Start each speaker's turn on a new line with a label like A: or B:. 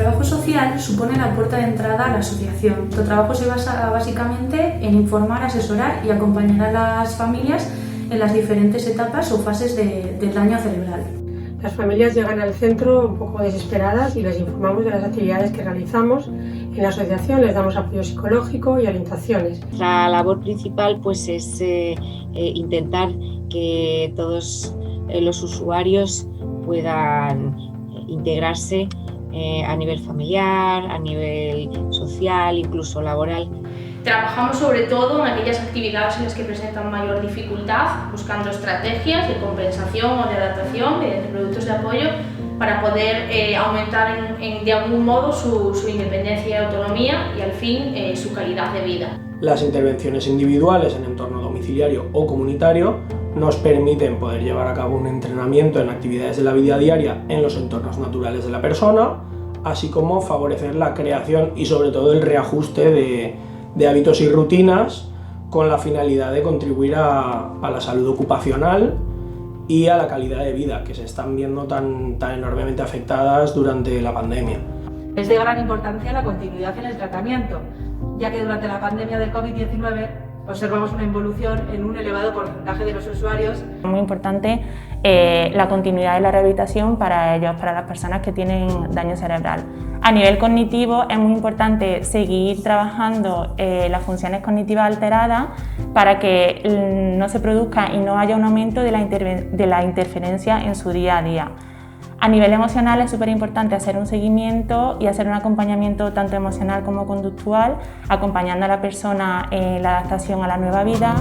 A: trabajo social supone la puerta de entrada a la asociación. Nuestro trabajo se basa básicamente en informar, asesorar y acompañar a las familias en las diferentes etapas o fases del daño cerebral.
B: Las familias llegan al centro un poco desesperadas y les informamos de las actividades que realizamos. En la asociación les damos apoyo psicológico y orientaciones.
C: La labor principal pues, es intentar que todos los usuarios puedan integrarse a nivel familiar, a nivel social, incluso laboral.
D: Trabajamos sobre todo en aquellas actividades en las que presentan mayor dificultad, buscando estrategias de compensación o de adaptación mediante productos de apoyo para poder aumentar de algún modo su independencia y autonomía y al fin su calidad de vida.
E: Las intervenciones individuales en entorno domiciliario o comunitario nos permiten poder llevar a cabo un entrenamiento en actividades de la vida diaria en los entornos naturales de la persona, así como favorecer la creación y sobre todo el reajuste de hábitos y rutinas con la finalidad de contribuir a la salud ocupacional y a la calidad de vida que se están viendo tan enormemente afectadas durante la pandemia.
F: Es de gran importancia la continuidad en el tratamiento, ya que durante la pandemia del COVID-19 observamos una involución en un elevado porcentaje de los usuarios.
G: Muy importante la continuidad de la rehabilitación para ellos, para las personas que tienen daño cerebral. A nivel cognitivo es muy importante seguir trabajando las funciones cognitivas alteradas para que no se produzca y no haya un aumento de la interferencia en su día a día. A nivel emocional es súper importante hacer un seguimiento y hacer un acompañamiento tanto emocional como conductual, acompañando a la persona en la adaptación a la nueva vida.